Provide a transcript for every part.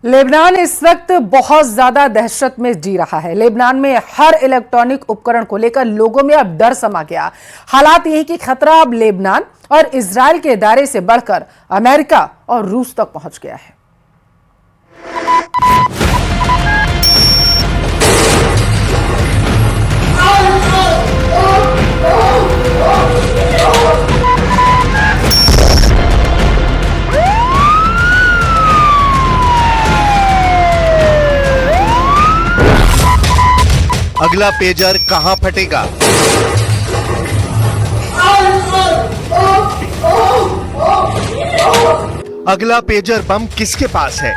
Lebanon इस वक्त बहुत ज्यादा दहशत में जी रहा है। लेबनान में हर इलेक्ट्रॉनिक उपकरण को लेकर लोगों में अब डर समा गया। हालात यही कि खतरा अब लेबनान और इजराइल के दायरे से बढ़कर अमेरिका और रूस तक पहुंच गया है। अगला पेजर कहां फटेगा? अगला पेजर बम किसके पास है?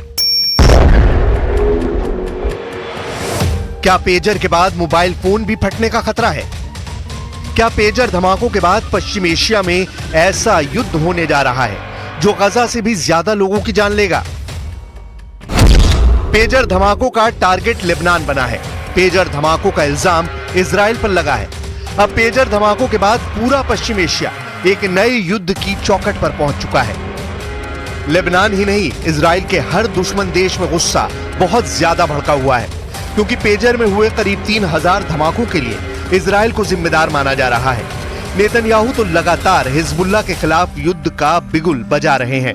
क्या पेजर के बाद मोबाइल फोन भी फटने का खतरा है? क्या पेजर धमाकों के बाद पश्चिम एशिया में ऐसा युद्ध होने जा रहा है जो गजा से भी ज्यादा लोगों की जान लेगा? पेजर धमाकों का टारगेट लेबनान बना है। पेजर धमाकों का इल्जाम इजराइल पर लगा है। अब पेजर धमाकों के बाद पूरा पश्चिम एशिया एक नए युद्ध की चौखट पर पहुंच चुका है। लेबनान ही नहीं, इजराइल के हर दुश्मन देश में गुस्सा बहुत ज्यादा भड़का हुआ है, क्योंकि पेजर में हुए करीब 3000 धमाकों के लिए इजराइल को जिम्मेदार माना जा रहा है। नेतन्याहू तो लगातार हिजबुल्लाह के खिलाफ युद्ध का बिगुल बजा रहे हैं।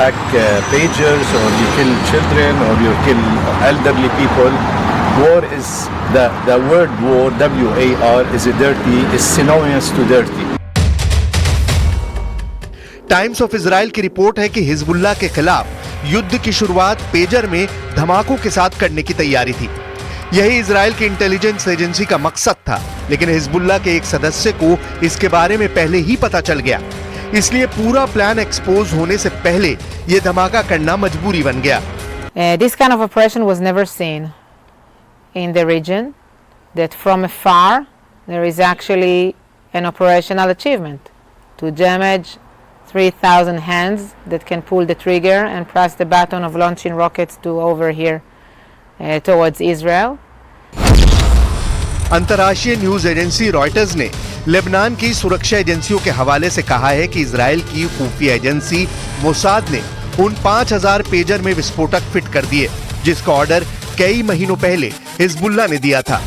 hack pages or you kill children or you kill elderly people, war is the word war, WAR, is dirty, is synonymous to dirty. Times of Israel की रिपोर्ट है कि हिजबुल्लाह के खिलाफ युद्ध की शुरुआत पेजर में धमाकों के साथ करने की तैयारी थी। यही इजराइल की इंटेलिजेंस एजेंसी का मकसद था, लेकिन हिजबुल्लाह के एक सदस्य को इसके बारे में पहले ही पता चल गया, इसलिए पूरा प्लान एक्सपोज होने से पहले यह धमाका करना मजबूरी बन गया। This kind of operation was never seen in the region, that from afar there is actually an operational achievement to damage 3,000 hands that can pull the trigger and press the button of launching rockets to over here towards Israel. अंतर्राष्ट्रीय news agency Reuters ने Lebanon की सुरक्षा एजेंसियों के हवाले से कहा है कि इजराइल की खुफिया एजेंसी मोसाद ने उन 5000 पेजर में विस्फोटक फिट कर दिए, जिसका ऑर्डर कई महीनों पहले हिजबुल्लाह ने दिया था।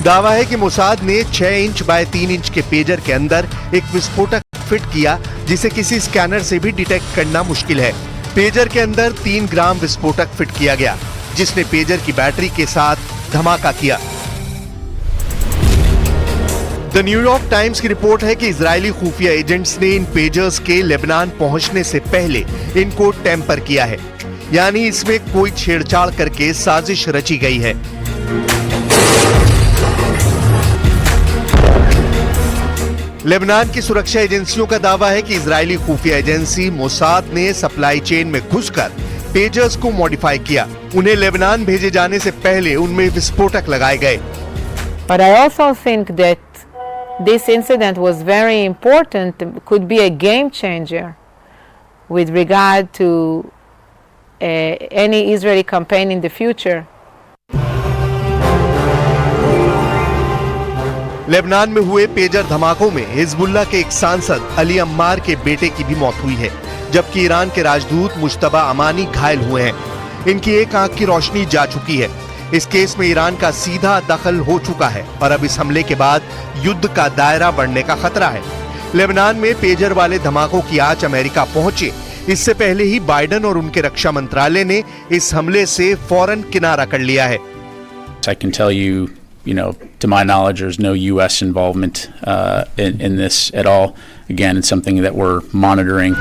दावा है कि मोसाद ने 6 इंच बाय 3 इंच के पेजर के अंदर एक विस्फोटक फिट किया, जिसे किसी स्कैनर से भी डिटेक्ट करना मुश्किल है। पेजर के अंदर 3 ग्राम विस्फोटक फिट किया गया, जिसने पेजर की बैटरी के साथ धमाका किया। द न्यूयॉर्क टाइम्स की रिपोर्ट है कि इजरायली खुफिया एजेंट्स ने इन पेजर्स के लेबनान पहुंचने से पहले इनको टेम्पर किया है, यानी इसमें कोई छेड़छाड़ करके साजिश रची गई है। लेबनान की सुरक्षा एजेंसियों का दावा है कि इजरायली खुफिया एजेंसी मोसाद ने सप्लाई चेन में घुसकर पेजर्स को मॉडिफाई किया। उन्हें लेबनान भेजे जाने से पहले उनमें विस्फोटक लगाए गए। But I also think that this incident was very important, could be a game changer with regard to any Israeli campaign in the future. Lebanon में हुए पेजर धमाकों में हिजबुल्लाह के एक सांसद अली अम्मार के बेटे की भी मौत हुई है, जबकि ईरान के राजदूत मुश्तबा अमानी घायल हुए हैं। इनकी एक आंख की रोशनी जा चुकी है। इस केस में ईरान का सीधा दखल हो चुका है और अब इस हमले के बाद युद्ध का दायरा बढ़ने का खतरा है। लेबनान में पेजर वाले धमाकों की आंच अमेरिका पहुंचे, इससे पहले ही बाइडेन और उनके रक्षा मंत्रालय ने इस हमले से फौरन किनारा कर लिया है। I can tell you, to my knowledge, there's no U.S. involvement in this at all. Again, it's something that we're monitoring.